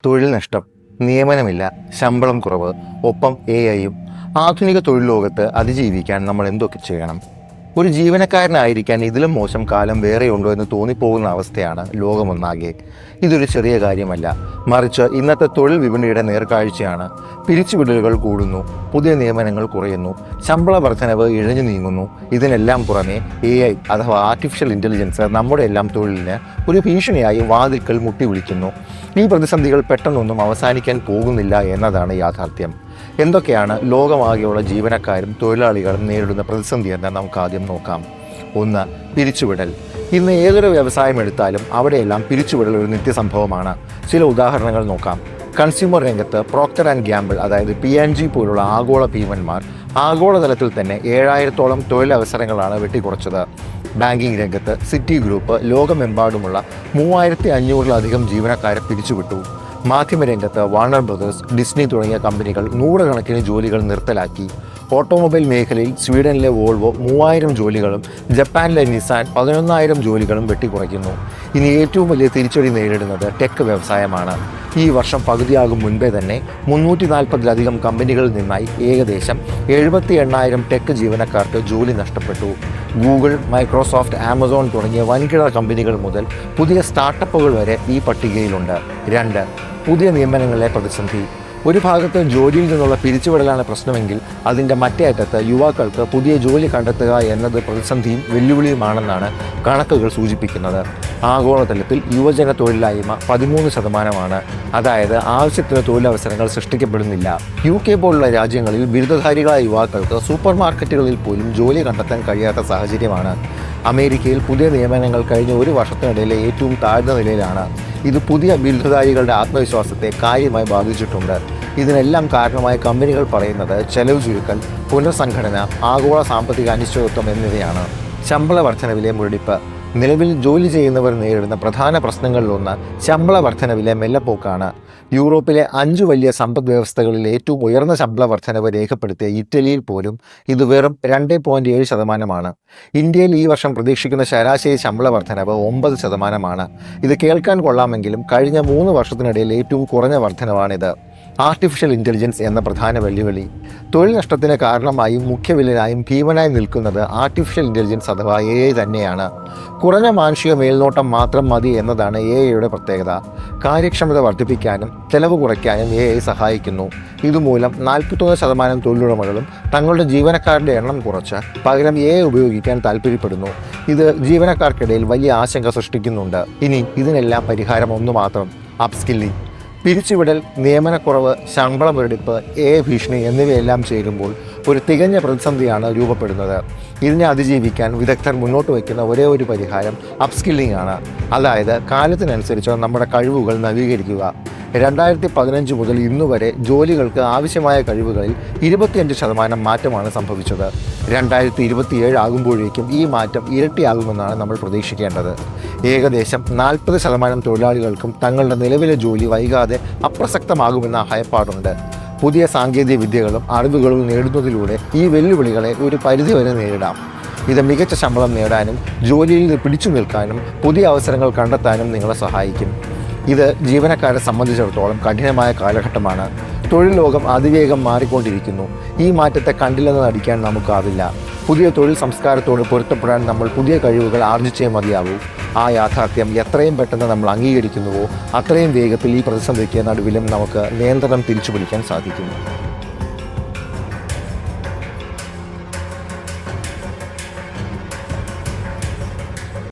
തൊഴിൽ നഷ്ടം, നിയമനമില്ല, ശമ്പളം കുറവ്, ഒപ്പം AI-യും. ആധുനിക തൊഴിൽ ലോകത്ത് അതിജീവിക്കാൻ നമ്മൾ എന്തൊക്കെ ചെയ്യണം? ഒരു ജീവനക്കാരനായിരിക്കാൻ ഇതിലും മോശം കാലം വേറെയുണ്ടോ എന്ന് തോന്നിപ്പോകുന്ന അവസ്ഥയാണ് ലോകമൊന്നാകെ. ഇതൊരു ചെറിയ കാര്യമല്ല, മറിച്ച് ഇന്നത്തെ തൊഴിൽ വിപണിയുടെ നേർക്കാഴ്ചയാണ്. പിരിച്ചുവിടലുകൾ കൂടുന്നു, പുതിയ നിയമനങ്ങൾ കുറയുന്നു, ശമ്പള വർധനവ് ഇഴഞ്ഞു നീങ്ങുന്നു. ഇതിനെല്ലാം പുറമെ AI അഥവാ ആർട്ടിഫിഷ്യൽ ഇൻ്റലിജൻസ് നമ്മുടെ എല്ലാം തൊഴിലിന് ഒരു ഭീഷണിയായി വാതിൽക്കൽ മുട്ടി വിളിക്കുന്നു. ഈ പ്രതിസന്ധികൾ പെട്ടെന്നൊന്നും അവസാനിക്കാൻ പോകുന്നില്ല എന്നതാണ് യാഥാർത്ഥ്യം. എന്തൊക്കെയാണ് ലോകമാകെയുള്ള ജീവനക്കാരും തൊഴിലാളികളും നേരിടുന്ന പ്രതിസന്ധി എന്ന് നമുക്ക് ആദ്യം നോക്കാം. 1. പിരിച്ചുവിടൽ. ഇന്ന് ഏതൊരു വ്യവസായം എടുത്താലും അവിടെയെല്ലാം പിരിച്ചുവിടൽ ഒരു നിത്യസംഭവമാണ്. ചില ഉദാഹരണങ്ങൾ നോക്കാം. കൺസ്യൂമർ രംഗത്ത് പ്രോക്ടർ ആൻഡ് ഗ്യാമ്പിൾ അതായത് P&G പോലുള്ള ആഗോള ഭീമന്മാർ ആഗോളതലത്തിൽ തന്നെ 7000-ഓളം തൊഴിലവസരങ്ങളാണ് വെട്ടിക്കുറച്ചത്. ബാങ്കിംഗ് രംഗത്ത് സിറ്റി ഗ്രൂപ്പ് ലോകമെമ്പാടുമുള്ള 3500-ലധികം ജീവനക്കാരെ പിരിച്ചുവിട്ടു. മാധ്യമരംഗത്ത് വാർണർ ബ്രദേഴ്സ്, ഡിസ്നി തുടങ്ങിയ കമ്പനികൾ നൂറുകണക്കിന് ജോലികൾ നിർത്തലാക്കി. ഓട്ടോമൊബൈൽ മേഖലയിൽ സ്വീഡനിലെ വോൾവോ 3000 ജോലികളും ജപ്പാനിലെ നിസാൻ 11,000 ജോലികളും വെട്ടിക്കുറയ്ക്കുന്നു. ഇനി ഏറ്റവും വലിയ തിരിച്ചടി നേരിടുന്നത് ടെക് വ്യവസായമാണ്. ഈ വർഷം പകുതിയാകും മുൻപേ തന്നെ 340-ലധികം കമ്പനികളിൽ നിന്നായി ഏകദേശം 78,000 ടെക് ജീവനക്കാർക്ക് ജോലി നഷ്ടപ്പെട്ടു. ഗൂഗിൾ, മൈക്രോസോഫ്റ്റ്, ആമസോൺ തുടങ്ങിയ വൻകിട കമ്പനികൾ മുതൽ പുതിയ സ്റ്റാർട്ടപ്പുകൾ വരെ ഈ പട്ടികയിലുണ്ട്. 2. പുതിയ നിയമനങ്ങളിലെ പ്രതിസന്ധി. ഒരു ഭാഗത്ത് ജോലിയിൽ നിന്നുള്ള പിരിച്ചുവിടലാണ് പ്രശ്നമെങ്കിൽ അതിൻ്റെ മറ്റേ അറ്റത്ത് യുവാക്കൾക്ക് പുതിയ ജോലി കണ്ടെത്തുക എന്നത് പ്രതിസന്ധിയും വെല്ലുവിളിയുമാണെന്നാണ് കണക്കുകൾ സൂചിപ്പിക്കുന്നത്. ആഗോളതലത്തിൽ യുവജന തൊഴിലില്ലായ്മ 13%. അതായത് ആവശ്യത്തിന് തൊഴിലവസരങ്ങൾ സൃഷ്ടിക്കപ്പെടുന്നില്ല. UK പോലുള്ള രാജ്യങ്ങളിൽ ബിരുദധാരികളായ യുവാക്കൾക്ക് സൂപ്പർ മാർക്കറ്റുകളിൽ പോലും ജോലി കണ്ടെത്താൻ കഴിയാത്ത സാഹചര്യമാണ്. അമേരിക്കയിൽ പുതിയ നിയമനങ്ങൾ കഴിഞ്ഞ ഒരു വർഷത്തിനിടയിലെ ഏറ്റവും താഴ്ന്ന നിലയിലാണ്. ഇത് പുതിയ ബിരുദധാരികളുടെ ആത്മവിശ്വാസത്തെ കാര്യമായി ബാധിച്ചിട്ടുണ്ട്. ഇതിനെല്ലാം കാരണമായി കമ്പനികൾ പറയുന്നത് ചെലവ് ചുരുക്കൽ, പുനർസംഘടന, ആഗോള സാമ്പത്തിക അനിശ്ചിതത്വം എന്നിവയാണ്. ശമ്പള വർധനവിലെ മുരടിപ്പ്. നിലവിൽ ജോലി ചെയ്യുന്നവർ നേരിടുന്ന പ്രധാന പ്രശ്നങ്ങളിലൊന്ന് ശമ്പള വർധനവിലെ മെല്ലെപ്പോക്കാണ്. യൂറോപ്പിലെ 5 വലിയ സമ്പദ് വ്യവസ്ഥകളിൽ ഏറ്റവും ഉയർന്ന ശമ്പള വർധനവ് രേഖപ്പെടുത്തിയ ഇറ്റലിയിൽ പോലും ഇത് വെറും 2.7%. ഇന്ത്യയിൽ ഈ വർഷം പ്രതീക്ഷിക്കുന്ന ശരാശരി ശമ്പള വർധനവ് 9%. ഇത് കേൾക്കാൻ കൊള്ളാമെങ്കിലും കഴിഞ്ഞ 3 വർഷത്തിനിടയിൽ ഏറ്റവും കുറഞ്ഞ വർധനവാണിത്. ആർട്ടിഫിഷ്യൽ ഇൻ്റലിജൻസ് എന്ന പ്രധാന വെല്ലുവിളി. തൊഴിൽ നഷ്ടത്തിന് കാരണമായും മുഖ്യവില്ലനായും ഭീമനായി നിൽക്കുന്നത് ആർട്ടിഫിഷ്യൽ ഇൻ്റലിജൻസ് അഥവാ AI തന്നെയാണ്. കുറഞ്ഞ മാനുഷിക മേൽനോട്ടം മാത്രം മതി എന്നതാണ് AIയുടെ പ്രത്യേകത. കാര്യക്ഷമത വർദ്ധിപ്പിക്കാനും ചെലവ് കുറയ്ക്കാനും AI സഹായിക്കുന്നു. ഇതുമൂലം 41% തൊഴിലുടമകളും തങ്ങളുടെ ജീവനക്കാരുടെ എണ്ണം കുറച്ച് പകരം AI ഉപയോഗിക്കാൻ താൽപ്പര്യപ്പെടുന്നു. ഇത് ജീവനക്കാർക്കിടയിൽ വലിയ ആശങ്ക സൃഷ്ടിക്കുന്നുണ്ട്. ഇനി ഇതിനെല്ലാം പരിഹാരം ഒന്ന് മാത്രം: അപ്സ്കില്ലിംഗ്. പിരിച്ചുവിടൽ, നിയമനക്കുറവ്, ശമ്പള മുരടിപ്പ്, AI ഭീഷണി എന്നിവയെല്ലാം ചേരുമ്പോൾ ഒരു തികഞ്ഞ പ്രതിസന്ധിയാണ് രൂപപ്പെടുന്നത്. ഇതിനെ അതിജീവിക്കാൻ വിദഗ്ധർ മുന്നോട്ട് വയ്ക്കുന്ന ഒരേ ഒരു പരിഹാരം അപ്സ്കില്ലിംഗ് ആണ്. അതായത് കാലത്തിനനുസരിച്ച് നമ്മുടെ കഴിവുകൾ നവീകരിക്കുക. 2015 മുതൽ ഇന്നുവരെ ജോലികൾക്ക് ആവശ്യമായ കഴിവുകളിൽ 25% മാറ്റമാണ് സംഭവിച്ചത്. 2027 ആകുമ്പോഴേക്കും ഈ മാറ്റം ഇരട്ടിയാകുമെന്നാണ് നമ്മൾ പ്രതീക്ഷിക്കേണ്ടത്. ഏകദേശം 40% തൊഴിലാളികൾക്കും തങ്ങളുടെ നിലവിലെ ജോലി വൈകാതെ അപ്രസക്തമാകുമെന്ന ഭയപ്പാടുണ്ട്. പുതിയ സാങ്കേതിക വിദ്യകളും അറിവുകളും നേടുന്നതിലൂടെ ഈ വെല്ലുവിളികളെ ഒരു പരിധിവരെ നേരിടാം. ഇത് മികച്ച ശമ്പളം നേടാനും ജോലിയിൽ നിന്ന് പിടിച്ചു നിൽക്കാനും പുതിയ അവസരങ്ങൾ കണ്ടെത്താനും നിങ്ങളെ സഹായിക്കും. ഇത് ജീവനക്കാരെ സംബന്ധിച്ചിടത്തോളം കഠിനമായ കാലഘട്ടമാണ്. തൊഴിൽ ലോകം അതിവേഗം മാറിക്കൊണ്ടിരിക്കുന്നു. ഈ മാറ്റത്തെ കണ്ടില്ലെന്ന് നടിക്കാൻ നമുക്കാവില്ല. പുതിയ തൊഴിൽ സംസ്കാരത്തോട് പൊരുത്തപ്പെടാൻ നമ്മൾ പുതിയ കഴിവുകൾ ആർജിച്ചേ മതിയാവൂ. ആ യാഥാർത്ഥ്യം എത്രയും പെട്ടെന്ന് നമ്മൾ അംഗീകരിക്കുന്നുവോ അത്രയും വേഗത്തിൽ ഈ പ്രതിസന്ധിക്ക് നടുവിലും നമുക്ക് നിയന്ത്രണം തിരിച്ചു പിടിക്കാൻ സാധിക്കും.